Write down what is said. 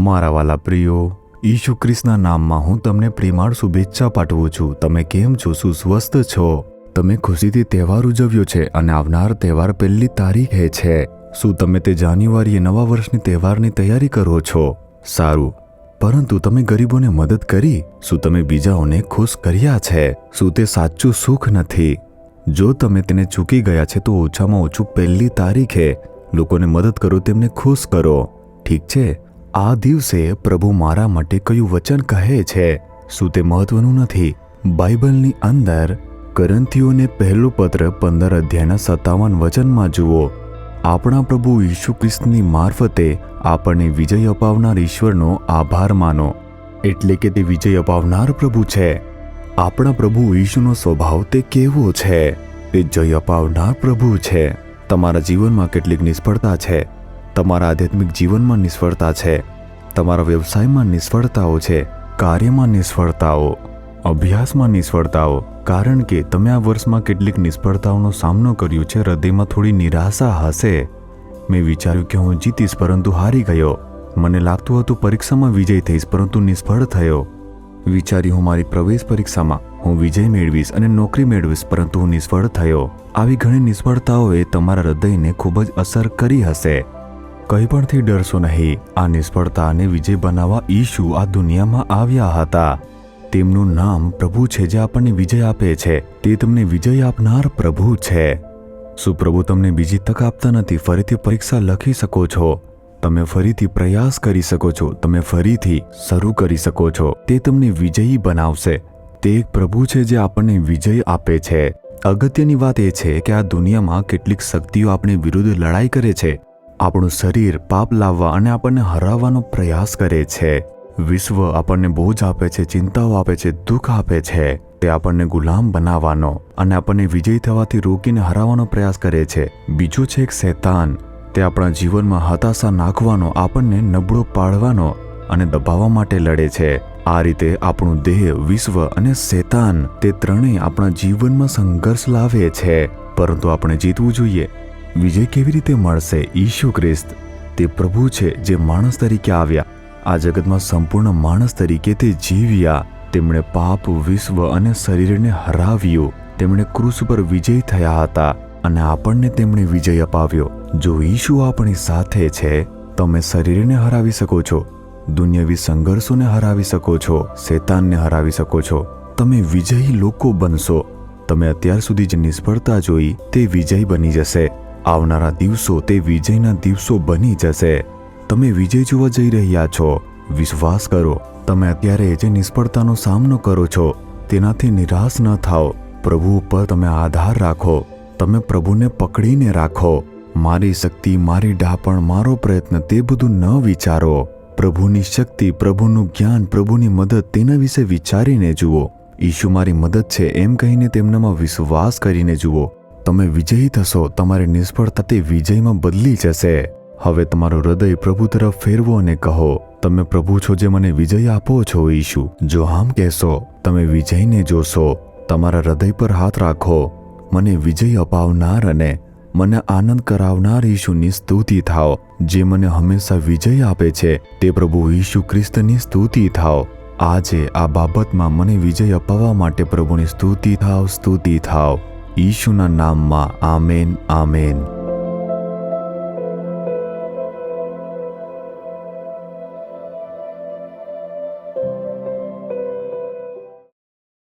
મારા વાલા પ્રિયો, ઈસુ ખ્રિસ્તના નામમાં હું તમને પ્રેમાળ શુભેચ્છા પાઠવું છું. તમે કેમ છો? શું સ્વસ્થ છો? તમે ખુશીથી તહેવાર ઉજવ્યો છે અને આવનાર તહેવાર 1 તારીખે છે. શું તમે તે જાન્યુઆરીએ નવા વર્ષની તહેવારની તૈયારી કરો છો? સારું. પરંતુ તમે ગરીબોને મદદ કરી? શું તમે બીજાઓને ખુશ કર્યા છે? શું તે સાચું સુખ નથી? જો તમે તેને ચૂકી ગયા છે તો ઓછામાં ઓછું 1 તારીખે લોકોને મદદ કરો, તેમને ખુશ કરો. ઠીક છે? આ દિવસે પ્રભુ મારા માટે કયું વચન કહે છે? શું તે મહત્વનું નથી? બાઇબલની અંદર કરંથીઓને પહેલું પત્ર 15 અધ્યાયના 57 વચનમાં જુઓ. આપણા પ્રભુ ઈસુ ખ્રિસ્તની મારફતે આપણને વિજય અપાવનાર ઈશ્વરનો આભાર માનો. એટલે કે તે વિજય અપાવનાર પ્રભુ છે. આપણા પ્રભુ ઈસુનો સ્વભાવ તે કેવો છે? તે જય અપાવનાર પ્રભુ છે. તમારા જીવનમાં કેટલીક નિષ્ફળતા છે. તમારા આધ્યાત્મિક જીવનમાં નિષ્ફળતા છે. તમારા વ્યવસાયમાં નિષ્ફળતાઓ છે. કાર્યમાં નિષ્ફળતાઓ, અભ્યાસમાં નિષ્ફળતાઓ. કારણ કે તમે આ વર્ષમાં કેટલીક નિષ્ફળતાઓનો સામનો કર્યો છે. હૃદયમાં થોડી નિરાશા હશે. મેં વિચાર્યું કે હું જીતીશ, પરંતુ હારી ગયો. મને લાગતું હતું પરીક્ષામાં વિજય થઈશ, પરંતુ નિષ્ફળ થયો. વિચાર્યું હું મારી પ્રવેશ પરીક્ષામાં હું વિજય મેળવીશ અને નોકરી મેળવીશ, પરંતુ હું નિષ્ફળ થયો. આવી ઘણી નિષ્ફળતાઓએ તમારા હૃદયને ખૂબ જ અસર કરી હશે. કંઈ પણથી ડરશો નહીં. આ નિષ્ફળતાને વિજય બનાવવા ઈસુ આ દુનિયામાં આવ્યા હતા. તેમનું નામ પ્રભુ છે, જે આપણને વિજય આપે છે. તે તમને વિજય આપનાર પ્રભુ છે. શું પ્રભુ તમને બીજી તક આપતા નથી? ફરીથી પરીક્ષા લખી શકો છો. તમે ફરીથી પ્રયાસ કરી શકો છો. તમે ફરીથી શરૂ કરી શકો છો. તે તમને વિજયી બનાવશે. તે એક પ્રભુ છે જે આપણને વિજય આપે છે. અગત્યની વાત એ છે કે આ દુનિયામાં કેટલીક શક્તિઓ આપણી વિરુદ્ધ લડાઈ કરે છે. આપણું શરીર પાપ લાવવા અને આપણને હરાવવાનો પ્રયાસ કરે છે. વિશ્વ આપણને બોજ આપે છે, ચિંતાઓ આપે છે, દુઃખ આપે છે. તે આપણને ગુલામ બનાવવાનો અને આપણને વિજય થવાથી રોકીને હરાવવાનો પ્રયાસ કરે છે. બીજું છે એક શૈતાન. તે આપણા જીવનમાં હતાશા નાખવાનો, આપણને નબળો પાડવાનો અને દબાવવા માટે લડે છે. આ રીતે આપણું દેહ, વિશ્વ અને શૈતાન તે ત્રણેય આપણા જીવનમાં સંઘર્ષ લાવે છે. પરંતુ આપણે જીતવું જોઈએ. વિજય કેવી રીતે મળશે? ઈસુ ખ્રિસ્ત તે પ્રભુ છે જે માણસ તરીકે આવ્યા. આ જગતમાં સંપૂર્ણ માણસ તરીકે તે જીવ્યા. તેમણે પાપ, વિશ્વ અને શરીરને હરાવ્યું. તેમણે ક્રૂસ પર વિજય થયા હતા અને આપણને તેમણે વિજય અપાવ્યો. જો ઈસુ આપણી સાથે છે, તમે શરીરને હરાવી શકો છો, દુનિયાવી સંઘર્ષોને હરાવી શકો છો, શૈતાનને હરાવી શકો છો. તમે વિજયી લોકો બનશો. તમે અત્યાર સુધી જે નિષ્ફળતા જોઈ તે વિજય બની જશે. આવનારા દિવસો તે વિજયના દિવસો બની જશે. તમે વિજય જોવા જઈ રહ્યા છો. વિશ્વાસ કરો. તમે અત્યારે જે નિષ્ફળતાનો સામનો કરો છો તેનાથી નિરાશ ન થાઓ. પ્રભુ ઉપર તમે આધાર રાખો. તમે પ્રભુને પકડીને રાખો. મારી શક્તિ, મારી ડાપણ, મારો પ્રયત્ન તે બધું ન વિચારો. પ્રભુની શક્તિ, પ્રભુનું જ્ઞાન, પ્રભુની મદદ તેના વિશે વિચારીને જુઓ. ઈસુ મારી મદદ છે એમ કહીને તેમનામાં વિશ્વાસ કરીને જુઓ. તમે વિજયી થશો. તમારી નિષ્ફળતા તે વિજયમાં બદલી જશે. હવે તમારું હૃદય પ્રભુ તરફ ફેરવો અને કહો, તમે પ્રભુ છો જે મને વિજય આપો છો ઈસુ. જો આમ કહેશો, તમે વિજયને જોશો. તમારા હૃદય પર હાથ રાખો. મને વિજય અપાવનાર અને મને આનંદ કરાવનાર ઈસુની સ્તુતિ થાઓ. જે મને હંમેશા વિજય આપે છે તે પ્રભુ ઈસુ ખ્રિસ્તની સ્તુતિ થાઓ. આજે આ બાબતમાં મને વિજય અપાવવા માટે પ્રભુની સ્તુતિ થાઓ, સ્તુતિ થાઓ. ઈસુના નામમાં આમેન, આમેન.